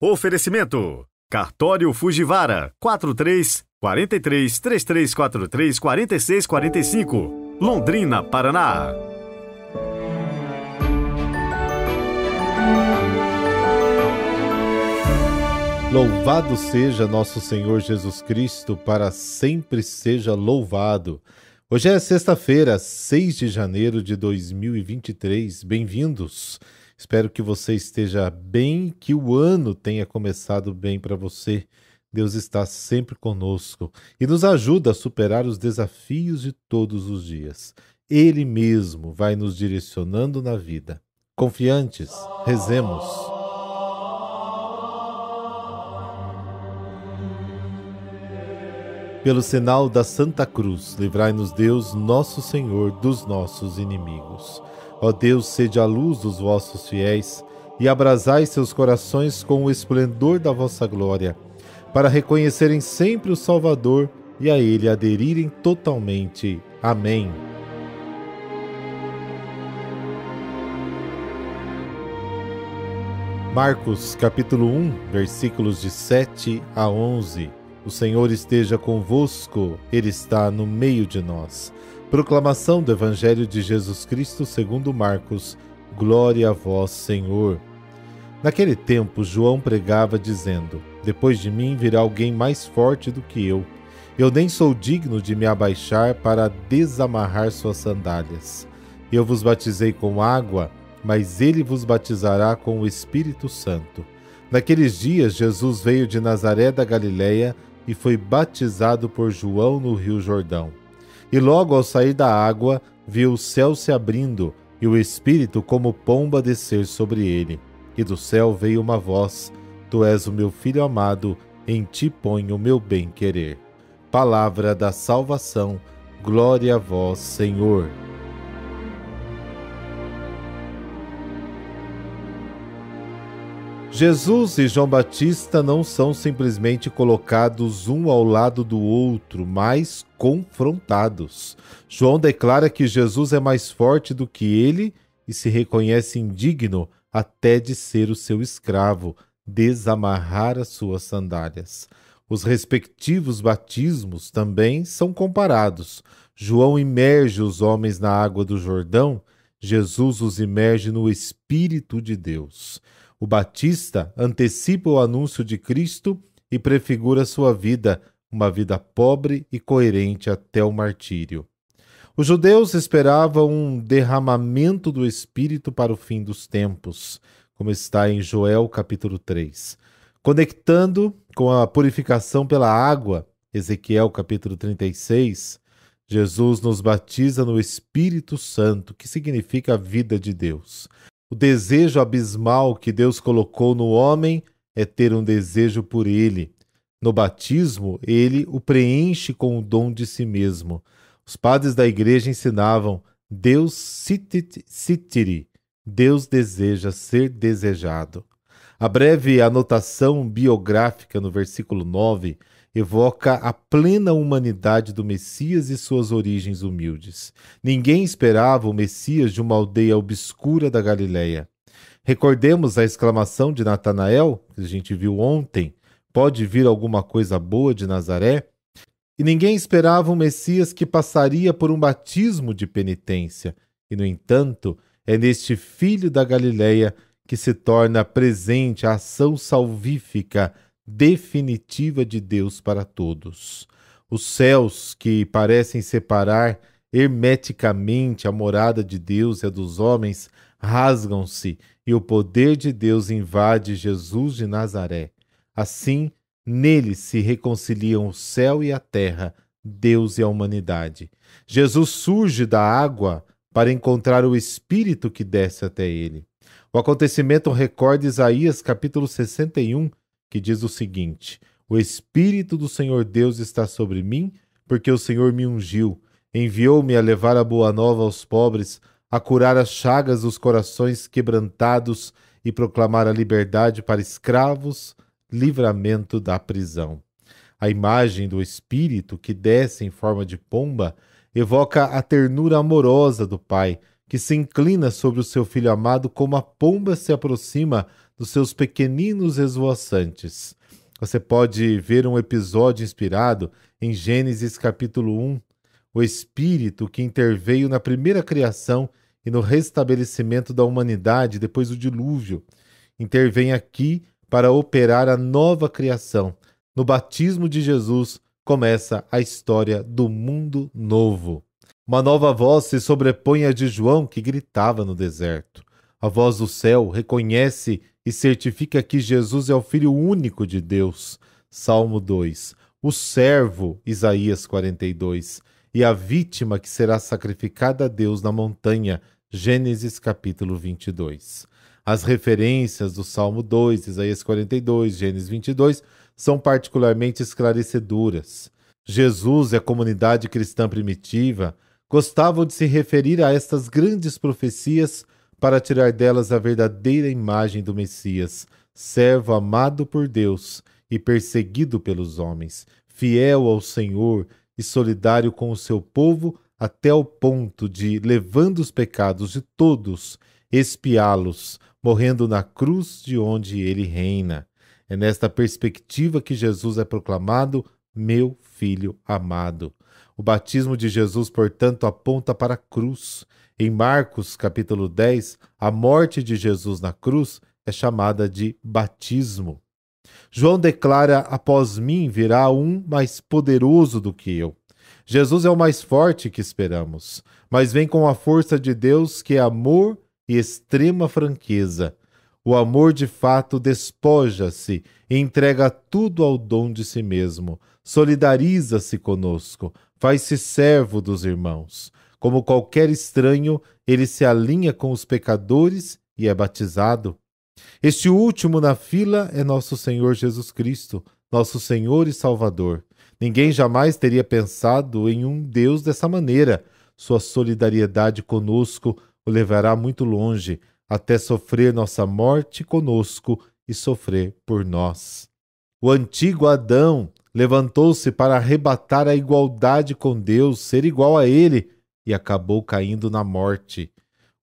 Oferecimento: Cartório Fujiwara, 43-3343-4645, Londrina, Paraná. Louvado seja nosso Senhor Jesus Cristo, para sempre seja louvado. Hoje é sexta-feira, 6 de janeiro de 2023. Bem-vindos. Espero que você esteja bem, que o ano tenha começado bem para você. Deus está sempre conosco e nos ajuda a superar os desafios de todos os dias. Ele mesmo vai nos direcionando na vida. Confiantes, rezemos. Pelo sinal da Santa Cruz, livrai-nos Deus, nosso Senhor, dos nossos inimigos. Ó Deus, sede a luz dos vossos fiéis e abrasai seus corações com o esplendor da vossa glória, para reconhecerem sempre o Salvador e a Ele aderirem totalmente. Amém. Marcos, capítulo 1, versículos de 7 a 11. O Senhor esteja convosco, Ele está no meio de nós. Proclamação do Evangelho de Jesus Cristo segundo Marcos. Glória a vós, Senhor. Naquele tempo, João pregava dizendo: Depois de mim virá alguém mais forte do que eu. Eu nem sou digno de me abaixar para desamarrar suas sandálias. Eu vos batizei com água, mas ele vos batizará com o Espírito Santo. Naqueles dias, Jesus veio de Nazaré da Galileia e foi batizado por João no Rio Jordão. E logo ao sair da água, viu o céu se abrindo e o Espírito como pomba descer sobre ele. E do céu veio uma voz: Tu és o meu Filho amado, em ti ponho o meu bem-querer. Palavra da salvação, glória a vós, Senhor. Jesus e João Batista não são simplesmente colocados um ao lado do outro, mas confrontados. João declara que Jesus é mais forte do que ele e se reconhece indigno até de ser o seu escravo, desamarrar as suas sandálias. Os respectivos batismos também são comparados. João imerge os homens na água do Jordão, Jesus os imerge no Espírito de Deus. O Batista antecipa o anúncio de Cristo e prefigura sua vida, uma vida pobre e coerente até o martírio. Os judeus esperavam um derramamento do Espírito para o fim dos tempos, como está em Joel capítulo 3. Conectando com a purificação pela água, Ezequiel capítulo 36, Jesus nos batiza no Espírito Santo, que significa a vida de Deus. O desejo abismal que Deus colocou no homem é ter um desejo por ele. No batismo, ele o preenche com o dom de si mesmo. Os padres da igreja ensinavam: Deus sitit, Deus deseja ser desejado. A breve anotação biográfica no versículo 9 evoca a plena humanidade do Messias e suas origens humildes. Ninguém esperava o Messias de uma aldeia obscura da Galileia. Recordemos a exclamação de Natanael, que a gente viu ontem: pode vir alguma coisa boa de Nazaré? E ninguém esperava um Messias que passaria por um batismo de penitência. E, no entanto, é neste Filho da Galileia que se torna presente a ação salvífica definitiva de Deus para todos. Os céus, que parecem separar hermeticamente a morada de Deus e a dos homens, rasgam-se e o poder de Deus invade Jesus de Nazaré. Assim, nele se reconciliam o céu e a terra, Deus e a humanidade. Jesus surge da água para encontrar o Espírito que desce até ele. O acontecimento recorda Isaías capítulo 61, que diz o seguinte: O Espírito do Senhor Deus está sobre mim, porque o Senhor me ungiu, enviou-me a levar a boa nova aos pobres, a curar as chagas dos corações quebrantados e proclamar a liberdade para escravos, livramento da prisão. A imagem do Espírito, que desce em forma de pomba, evoca a ternura amorosa do Pai, que se inclina sobre o seu Filho amado como a pomba se aproxima dos seus pequeninos esvoaçantes. Você pode ver um episódio inspirado em Gênesis capítulo 1, o Espírito que interveio na primeira criação e no restabelecimento da humanidade depois do dilúvio. Intervém aqui para operar a nova criação. No batismo de Jesus começa a história do mundo novo. Uma nova voz se sobrepõe à de João, que gritava no deserto. A voz do céu reconhece e certifica que Jesus é o Filho único de Deus. Salmo 2. O servo, Isaías 42. E a vítima que será sacrificada a Deus na montanha, Gênesis capítulo 22. As referências do Salmo 2, Isaías 42, Gênesis 22 são particularmente esclarecedoras. Jesus e a comunidade cristã primitiva gostavam de se referir a estas grandes profecias para tirar delas a verdadeira imagem do Messias, servo amado por Deus e perseguido pelos homens, fiel ao Senhor e solidário com o seu povo até o ponto de, levando os pecados de todos, expiá-los, morrendo na cruz de onde ele reina. É nesta perspectiva que Jesus é proclamado meu Filho amado. O batismo de Jesus, portanto, aponta para a cruz. Em Marcos, capítulo 10, a morte de Jesus na cruz é chamada de batismo. João declara, após mim virá um mais poderoso do que eu. Jesus é o mais forte que esperamos, mas vem com a força de Deus que é amor e extrema franqueza. O amor de fato despoja-se e entrega tudo ao dom de si mesmo, solidariza-se conosco, faz-se servo dos irmãos. Como qualquer estranho, ele se alinha com os pecadores e é batizado. Este último na fila é nosso Senhor Jesus Cristo, nosso Senhor e Salvador. Ninguém jamais teria pensado em um Deus dessa maneira. Sua solidariedade conosco o levará muito longe, até sofrer nossa morte conosco e sofrer por nós. O antigo Adão levantou-se para arrebatar a igualdade com Deus, ser igual a ele, e acabou caindo na morte.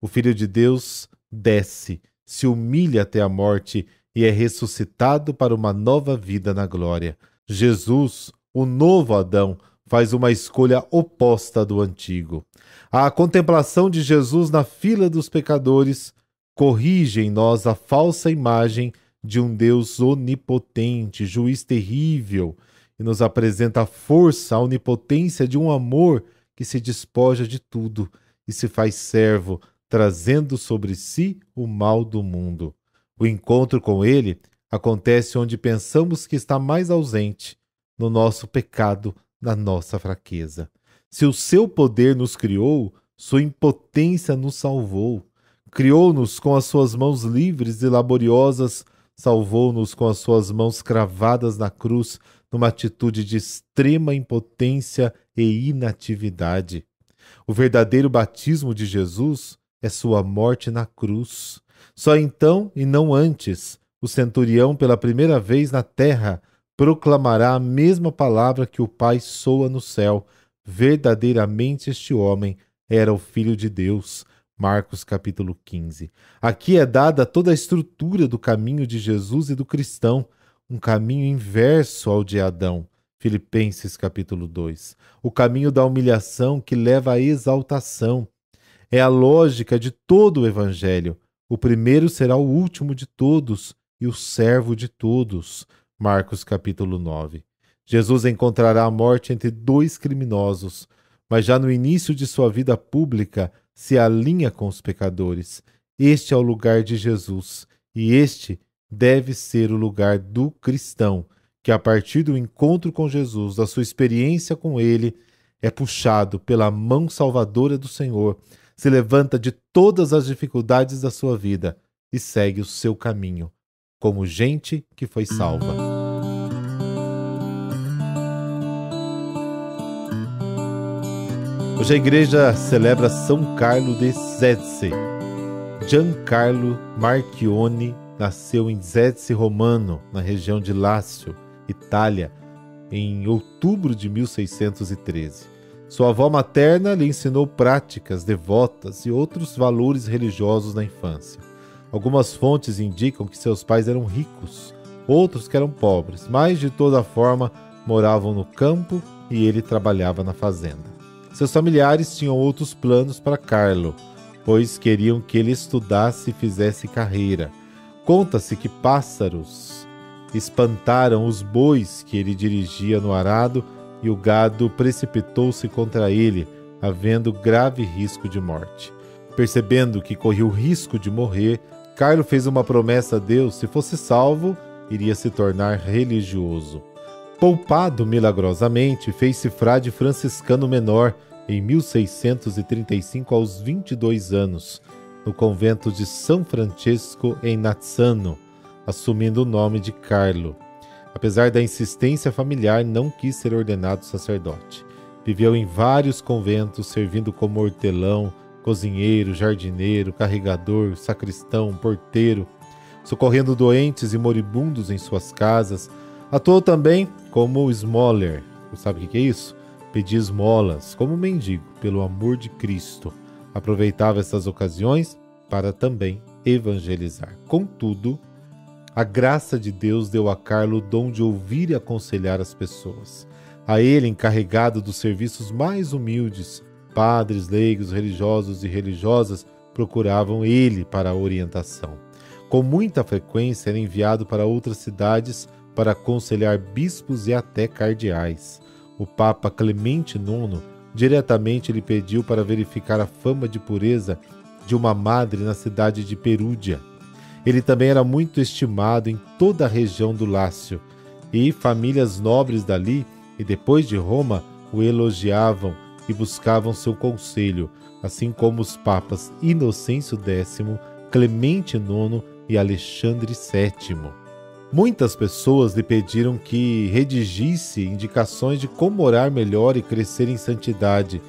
O Filho de Deus desce, se humilha até a morte e é ressuscitado para uma nova vida na glória. Jesus, o novo Adão, faz uma escolha oposta do antigo. A contemplação de Jesus na fila dos pecadores corrige em nós a falsa imagem de um Deus onipotente, juiz terrível, e nos apresenta a força, a onipotência de um amor que se despoja de tudo e se faz servo, trazendo sobre si o mal do mundo. O encontro com ele acontece onde pensamos que está mais ausente, no nosso pecado, na nossa fraqueza. Se o seu poder nos criou, sua impotência nos salvou. Criou-nos com as suas mãos livres e laboriosas, salvou-nos com as suas mãos cravadas na cruz, numa atitude de extrema impotência e inatividade. O verdadeiro batismo de Jesus é sua morte na cruz. Só então, e não antes, o centurião, pela primeira vez na terra, proclamará a mesma palavra que o Pai soa no céu. Verdadeiramente este homem era o Filho de Deus. Marcos capítulo 15. Aqui é dada toda a estrutura do caminho de Jesus e do cristão, um caminho inverso ao de Adão. Filipenses capítulo 2. O caminho da humilhação que leva à exaltação. É a lógica de todo o evangelho. O primeiro será o último de todos e o servo de todos. Marcos capítulo 9. Jesus encontrará a morte entre dois criminosos, mas já no início de sua vida pública se alinha com os pecadores. Este é o lugar de Jesus, e este deve ser o lugar do cristão, que a partir do encontro com Jesus, da sua experiência com ele, é puxado pela mão salvadora do Senhor, se levanta de todas as dificuldades da sua vida e segue o seu caminho, como gente que foi salva. Hoje a igreja celebra São Carlo de Zezze. Giancarlo Marchione nasceu em Zezze Romano, na região de Lácio, Itália, em outubro de 1613. Sua avó materna lhe ensinou práticas devotas e outros valores religiosos na infância. Algumas fontes indicam que seus pais eram ricos, outros que eram pobres, mas de toda forma moravam no campo e ele trabalhava na fazenda. Seus familiares tinham outros planos para Carlo, pois queriam que ele estudasse e fizesse carreira. Conta-se que pássaros espantaram os bois que ele dirigia no arado e o gado precipitou-se contra ele, havendo grave risco de morte. Percebendo que corria o risco de morrer, Carlo fez uma promessa a Deus: se fosse salvo, iria se tornar religioso. Poupado milagrosamente, fez-se frade franciscano menor em 1635 aos 22 anos, no convento de São Francesco em Nazzano, assumindo o nome de Carlo. Apesar da insistência familiar, não quis ser ordenado sacerdote. Viveu em vários conventos, servindo como hortelão, cozinheiro, jardineiro, carregador, sacristão, porteiro, socorrendo doentes e moribundos em suas casas. Atuou também como esmoler. Sabe o que é isso? Pedir esmolas, como mendigo, pelo amor de Cristo. Aproveitava essas ocasiões para também evangelizar. Contudo, a graça de Deus deu a Carlo o dom de ouvir e aconselhar as pessoas. A ele, encarregado dos serviços mais humildes, padres, leigos, religiosos e religiosas procuravam ele para a orientação. Com muita frequência era enviado para outras cidades para aconselhar bispos e até cardeais. O Papa Clemente IX diretamente lhe pediu para verificar a fama de pureza de uma madre na cidade de Perúdia. Ele também era muito estimado em toda a região do Lácio, e famílias nobres dali e depois de Roma o elogiavam e buscavam seu conselho, assim como os papas Inocêncio X, Clemente IX e Alexandre VII. Muitas pessoas lhe pediram que redigisse indicações de como orar melhor e crescer em santidade,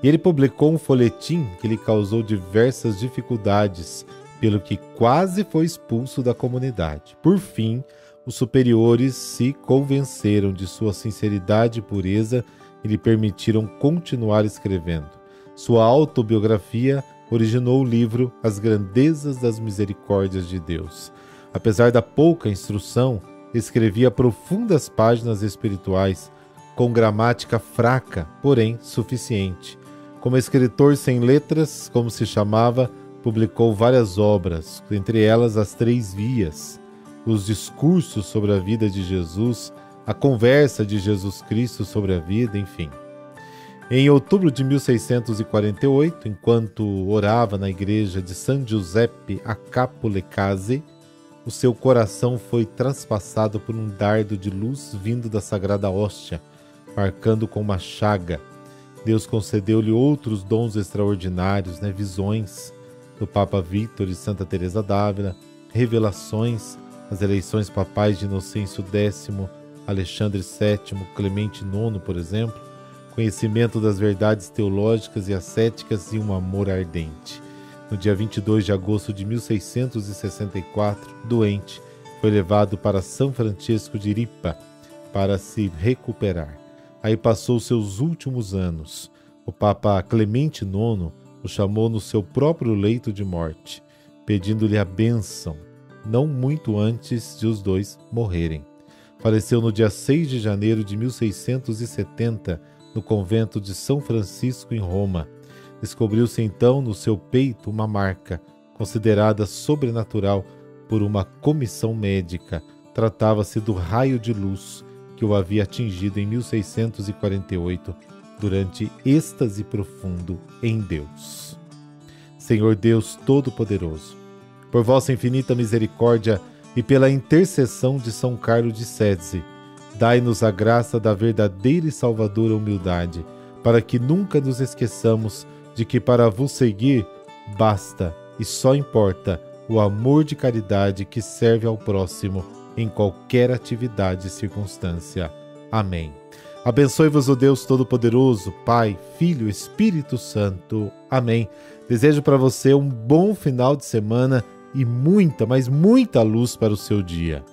e ele publicou um folhetim que lhe causou diversas dificuldades, pelo que quase foi expulso da comunidade. Por fim, os superiores se convenceram de sua sinceridade e pureza e lhe permitiram continuar escrevendo. Sua autobiografia originou o livro As Grandezas das Misericórdias de Deus. Apesar da pouca instrução, escrevia profundas páginas espirituais, com gramática fraca, porém suficiente. Como escritor sem letras, como se chamava, publicou várias obras, entre elas As Três Vias, os discursos sobre a vida de Jesus, a conversa de Jesus Cristo sobre a vida, enfim. Em outubro de 1648, enquanto orava na igreja de San Giuseppe a Capulecase, o seu coração foi transpassado por um dardo de luz vindo da Sagrada Hóstia, marcando com uma chaga. Deus concedeu-lhe outros dons extraordinários, visões do Papa Vítor e Santa Teresa d'Ávila, revelações, as eleições papais de Inocêncio X, Alexandre VII, Clemente IX, por exemplo, conhecimento das verdades teológicas e ascéticas e um amor ardente. No dia 22 de agosto de 1664, doente, foi levado para São Francisco de Ripa para se recuperar. Aí passou seus últimos anos. O Papa Clemente IX o chamou no seu próprio leito de morte, pedindo-lhe a bênção, não muito antes de os dois morrerem. Faleceu no dia 6 de janeiro de 1670, no convento de São Francisco, em Roma. Descobriu-se então no seu peito uma marca, considerada sobrenatural por uma comissão médica. Tratava-se do raio de luz que o havia atingido em 1648, durante êxtase profundo em Deus. Senhor Deus Todo-Poderoso, por vossa infinita misericórdia e pela intercessão de São Carlo de Sezze, dai-nos a graça da verdadeira e salvadora humildade, para que nunca nos esqueçamos de que para vos seguir basta e só importa o amor de caridade que serve ao próximo em qualquer atividade e circunstância. Amém. Abençoe-vos o Deus Todo-Poderoso, Pai, Filho, Espírito Santo. Amém. Desejo para você um bom final de semana e muita, mas muita luz para o seu dia.